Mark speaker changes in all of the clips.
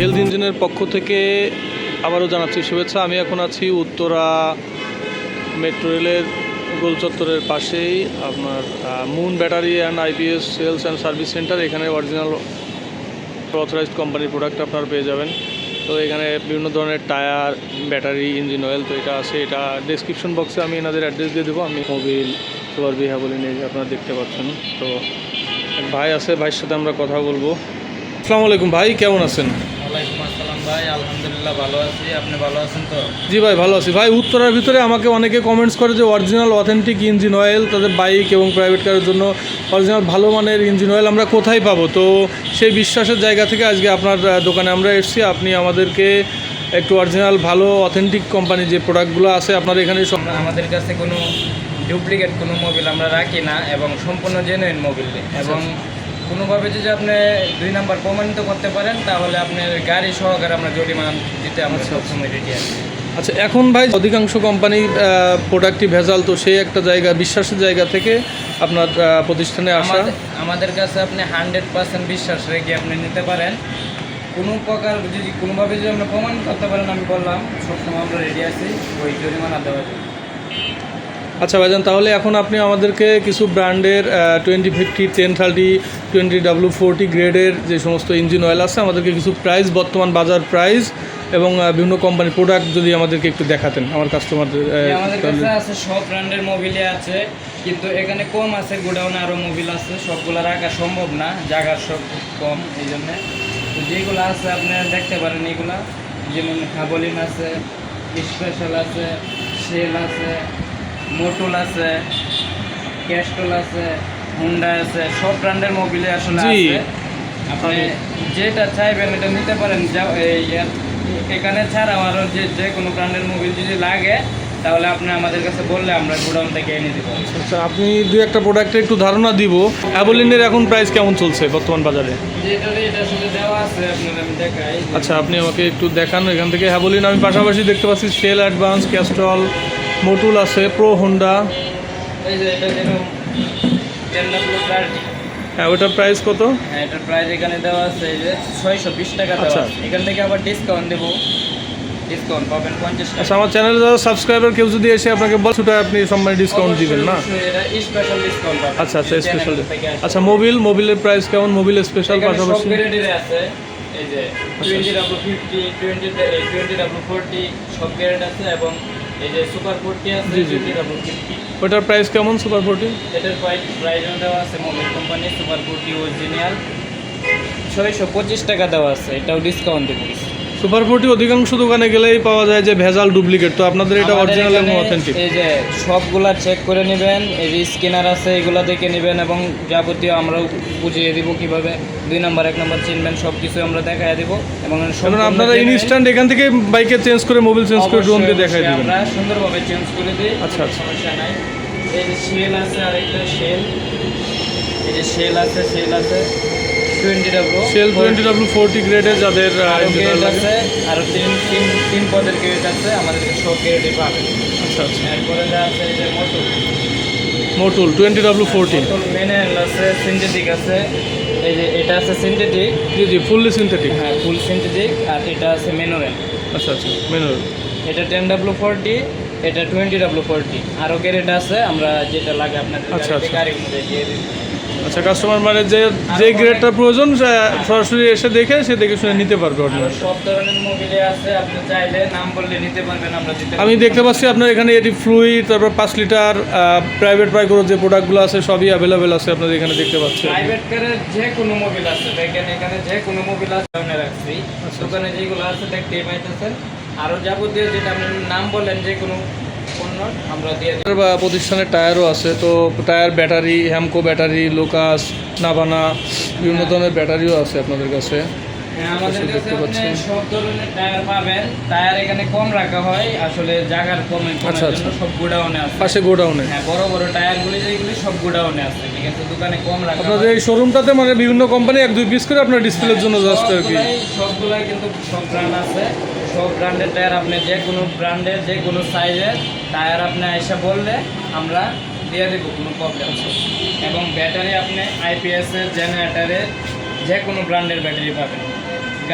Speaker 1: Health ইঞ্জিনের পক্ষ থেকে আবারও জানাচ্ছি শুভেচ্ছা। আমি এখন আছি উত্তরা মেট্রো রেলের গোল চত্বরের পাশেই আপনার Moon battery and IPS sales and service centre. এখানে অরিজিনাল অথরাইজড কোম্পানির প্রোডাক্ট আপনারা পেয়ে যাবেন। তো এখানে বিভিন্ন ধরনের টায়ার, ব্যাটারি, ইঞ্জিন অয়েল তো এটা আছে। এটা ডেসক্রিপশন বক্সে আমি এনাদের অ্যাড্রেস দিয়ে দেবো। আমি মোবিল সুপার বি হ্যাভোলিন এই যে আপনারা দেখতে পাচ্ছেন। তো এক ভাই আছে, ভাইয়ের সাথে আমরা কথা বলবো। আসসালামু আলাইকুম ভাই, কেমন আছেন?
Speaker 2: ওয়ালাইকুম আসসালাম ভাই, আলহামদুলিল্লাহ ভালো আছি। আপনি ভালো আছেন তো?
Speaker 1: জি ভাই, ভালো আছি ভাই। উত্তরার ভিতরে আমাকে অনেকে কমেন্টস করে যে অরিজিনাল অথেন্টিক ইঞ্জিন অয়েল তাদের বাইক এবং প্রাইভেট কারের জন্য অরিজিনাল ভালো মানের ইঞ্জিন অয়েল আমরা কোথায় পাবো? তো সেই বিশ্বাসের জায়গা থেকে আজকে আপনার দোকানে আমরা এসেছি। আপনি আমাদেরকে একটু অরিজিনাল ভালো অথেন্টিক কোম্পানি যে প্রোডাক্টগুলো আছে আপনার এখানে
Speaker 2: আমাদের কাছে কোনো ডুপ্লিকেট কোনো মোবিল আমরা রাখি না এবং সম্পূর্ণ জেনুইন মোবিল। এবং কোনোভাবে যদি আপনি 2 নাম্বার প্রমাণিত করতে পারেন তাহলে আপনার গাড়ি সহকারে আমরা জরিমানা দিতে আমরা সবসময় রেডি আছি।
Speaker 1: আচ্ছা, এখন ভাই অধিকাংশ কোম্পানি প্রোডাক্টই ভেজাল, তো সেই একটা জায়গা বিশ্বাসের জায়গা থেকে আপনার প্রতিষ্ঠানে আসা।
Speaker 2: আমাদের কাছে আপনি 100% বিশ্বাস রেখে আপনি নিতে পারেন। কোনো প্রকার যদি কোনোভাবে যদি আপনি প্রমাণ করতে পারেন, আমি বললাম সবসময় আমরা রেডি আছি ওই জরিমানা দেওয়ার জন্য।
Speaker 1: আচ্ছা ভাইজান, তাহলে এখন আপনি আমাদেরকে কিছু ব্র্যান্ডের 2050, 1030, 20W40 গ্রেডের যে সমস্ত ইঞ্জিন অয়েল আছে আমাদেরকে কিছু প্রাইস, বর্তমান বাজার প্রাইস এবং বিভিন্ন কোম্পানির প্রোডাক্ট যদি আমাদেরকে একটু দেখাতেন আমার কাস্টমারদের।
Speaker 2: আমাদের কাছে আছে সব ব্র্যান্ডের মোবিলই আছে, কিন্তু এখানে কম আছে, গোডাউনে আরও মোবিল আছে। সবগুলো রাখা সম্ভব না, জায়গার সব কম, এই জন্যে। তো যেগুলো আছে আপনি দেখতে পারেন, এগুলা যেমন হ্যাভোলিন আছে, স্পেশাল আছে, শেল আছে, মোটুল আছে, ক্যাস্ট্রল আছে, হুন্ডা আছে, সব ব্র্যান্ডের মোবিলে আসলে আছে। আপনি যেটা চাইবেন এটা নিতে পারেন। এখানে ছাড়াও আরও যে কোনো ব্র্যান্ডের মোবিল যদি লাগে তাহলে আপনি আমাদের কাছে বললে আমরা গোডাউন থেকে এনে দেবো।
Speaker 1: আচ্ছা, আপনি দু একটা প্রোডাক্টের একটু ধারণা দিব। হ্যাভোলিনের এখন প্রাইস কেমন চলছে বর্তমান বাজারে?
Speaker 2: এটা আসলে দেওয়া আছে, আপনার আমি দেখাই।
Speaker 1: আচ্ছা, আপনি আমাকে একটু দেখান। এখান থেকে হ্যাভোলিন আমি পাশাপাশি দেখতে পাচ্ছি শেল, অ্যাডভান্স, ক্যাস্ট্রল, মোটুল আছে, প্রো, হোন্ডা।
Speaker 2: এই যে এটা যেরকম 10W30।
Speaker 1: হ্যাঁ, ওটার প্রাইস কত?
Speaker 2: হ্যাঁ, এটার প্রাইস এখানে দেওয়া আছে এই যে 620 টাকা দেওয়া আছে। এখান থেকে আবার ডিসকাউন্ট দেবো, ডিসকাউন্ট পাবেন 50 টাকা।
Speaker 1: আচ্ছা, আমার চ্যানেলে যারা সাবস্ক্রাইবার কেউ যদি এসে আপনাকে বলে সেটা আপনি সম্মানে ডিসকাউন্ট দিবেন না?
Speaker 2: এটা স্পেশাল ডিসকাউন্ট পাবেন।
Speaker 1: আচ্ছা আচ্ছা, স্পেশাল। আচ্ছা, মোবিলের প্রাইস কেমন? মোবিল স্পেশাল পাশাপাশি
Speaker 2: সব গ্রেডের আছে। এই যে 20W50, 20W40 সব গ্রেড আছে এবং এই যে সুপার 40 আছে, 20W50।
Speaker 1: ওটার প্রাইস কেমন সুপার 40?
Speaker 2: এটার প্রাইস দেওয়া আছে মোবিল কোম্পানি সুপার 40 অরিজিনাল 625 টাকা দেওয়া আছে। এটাও ডিসকাউন্ট দেবো।
Speaker 1: সুপার 40 অধিকাংশ দোকানে গেলেই পাওয়া যায় যে ভেজাল, ডুপ্লিকেট। তো আপনাদের এটা অরিজিনাল এবং অথেন্টিক।
Speaker 2: এই যে সবগুলা চেক করে নেবেন, এই যে স্ক্যানার আছে এগুলা দেখে নেবেন এবং যাবতীয় আমরাও বুঝিয়ে দিব কিভাবে 2 নাম্বার 1 নাম্বার চিনবেন, সব কিছু আমরা দেখাই দিব। এবং
Speaker 1: আপনারা ইনস্ট্যান্ট এখান থেকে বাইকে চেঞ্জ করে, মোবিল চেঞ্জ করে ড্রোন দিয়ে দেখাই দিবেন।
Speaker 2: আমরা সুন্দরভাবে চেঞ্জ করে দিই।
Speaker 1: আচ্ছা আচ্ছা,
Speaker 2: সমস্যা নাই। এই যে শেল আছে, আরেকটা শেল, এই যে শেল আছে
Speaker 1: 20W40 গ্রেডের যাদের
Speaker 2: গ্রেড আছে, আরও তিন পদের গ্রেড আছে, আমাদের সব গ্রেডে পাবেন।
Speaker 1: আচ্ছা আচ্ছা,
Speaker 2: এরপরে যা আছে এই যে
Speaker 1: মোটুল 20W40
Speaker 2: ম্যানুয়াল আছে, সিনথেটিক আছে। এই যে এটা আছে সিনথেটিক।
Speaker 1: জি জি, ফুললি সিনথেটিক।
Speaker 2: হ্যাঁ, ফুল সিনথেটিক। আর এটা আছে ম্যানুয়াল।
Speaker 1: আচ্ছা আচ্ছা, ম্যানুয়াল। এটা
Speaker 2: 10W40, এটা 20W40। আরও গ্রেড আছে, আমরা যেটা লাগে আপনাদের গাড়ি অনুযায়ী দিয়ে দিই।
Speaker 1: আচ্ছা, কাস্টমার মানে যে গ্রেডটা প্রয়োজন সরাসরি এসে দেখে সে দেখে শুনে নিতে পারবে।
Speaker 2: সব ধরনের মোবিলে আছে, আপনি চাইলে নাম বললে নিতে পারবেন, আমরা দিতে।
Speaker 1: আমি দেখতে পাচ্ছি আপনার এখানে এটি ফ্লুইড, তারপর 5 লিটার প্রাইভেট বাইকের যে প্রোডাক্টগুলো আছে সবই অ্যাভেলেবেল আছে আপনাদের এখানে দেখতে পাচ্ছি।
Speaker 2: প্রাইভেট কারের যে কোনো মোবিল আছে দেখেন, এখানে যে কোনো মোবিল আছে সামনে রাখছি। দোকানে যেগুলো আছে দেখতেই পাইতেছেন। আরও যাবতীয় যেটা আপনি নাম বলেন যে কোনো আমরা দিয়ে দিই।
Speaker 1: প্রতিষ্ঠানের টায়ারও আছে, তো tyre, battery, Hamko battery, locus, Navana, বিভিন্ন ধরনের ব্যাটারিও আছে আপনাদের কাছে।
Speaker 2: হ্যাঁ, আমাদের কাছে আপনি সব ধরনের টায়ার পাবেন। টায়ার এখানে কম রাখা হয়, আসলে জায়গার কমে সব গোডাউনে আছে,
Speaker 1: পাশে গোডাউনে।
Speaker 2: হ্যাঁ, বড় বড় টায়ারগুলি যেগুলি সব গোডাউনে আছে, ঠিক আছে। দোকানে কম রাখা।
Speaker 1: আপনাদের এই শোরুমটাতে মানে বিভিন্ন কোম্পানি 1-2 পিস করে আপনার ডিসপ্লের জন্য জাস্ট আর কি?
Speaker 2: সবগুলাই কিন্তু সব ব্র্যান্ড আছে, সব ব্র্যান্ডের টায়ার। আপনি যে কোনো ব্র্যান্ডের যে কোনো সাইজের টায়ার আপনি এসে বললে আমরা দিয়ে দেবো, কোনো প্রবলেম আছে। এবং ব্যাটারি আপনি আইপিএসের, জেনারেটারের যে কোনো ব্র্যান্ডের ব্যাটারি পাবেন।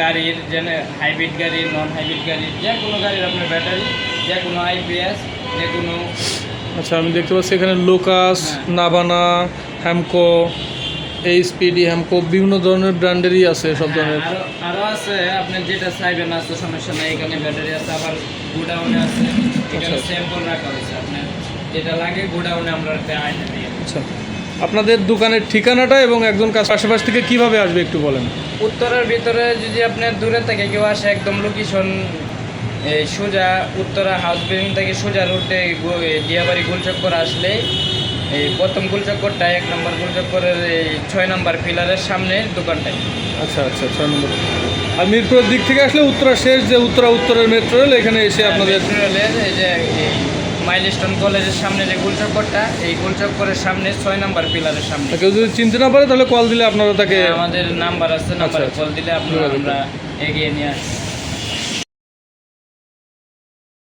Speaker 2: গাড়ির যেন হাইব্রিড গাড়ি, নন হাইব্রিড গাড়ি, যে কোনো গাড়ির আপনার ব্যাটারি, যে কোনো আইপিএস, যে কোনো।
Speaker 1: আচ্ছা, আমি দেখতে পাচ্ছি এখানে লোকাস,
Speaker 2: হ্যাঁ।
Speaker 1: নাভানা, হ্যামকো, এইচপিডি, হ্যামকো বিভিন্ন ধরনের ব্র্যান্ডেরই আছে সব ধরনের।
Speaker 2: আরও আছে, আপনি যেটা চাইবেন আছে, সমস্যা নেই। এখানে ব্যাটারি আছে, আবার গোডাউনে আছে, এখানে
Speaker 1: আচ্ছা।
Speaker 2: স্যাম্পল রাখা হয়েছে। আপনার যেটা লাগে গোডাউনে আমরা আইনে দিই।
Speaker 1: আচ্ছা, আপনাদের দোকানের ঠিকানাটা এবং একজন আশেপাশ থেকে কিভাবে আসবে একটু বলেন।
Speaker 2: উত্তরের ভিতরে যদি আপনার দূরে থেকে কেউ আসে, একদম লোকেশন এই সোজা উত্তরা হাউস বিল্ডিং থেকে সোজা রোডে দিয়াবাড়ি গোলচক্কর আসলে এই প্রথম গোলচক্করটা 1 নম্বর গোলচক্করের এই 6 নম্বর পিলারের সামনে দোকানটাই।
Speaker 1: আচ্ছা আচ্ছা, 6 নম্বর। আর মিরপুরের দিক থেকে আসলে উত্তরা শেষ যে উত্তরের মেট্রো রেল, এখানে এসে আপনাদের
Speaker 2: মেট্রো রেলের এই যে এই মাইলস্টোন কলেজের সামনে যে গোলচক্করটা, এই গোলচক্করের সামনে 6 নম্বর পিলারের সামনে।
Speaker 1: কেউ যদি চিনতে না পারে তাহলে কল দিলে আপনারা তাকে।
Speaker 2: আমাদের নাম্বার আছে, নাম্বারে
Speaker 1: আচ্ছা।
Speaker 2: কল দিলে আপনারা আমরা এগিয়ে নিয়ে আসি।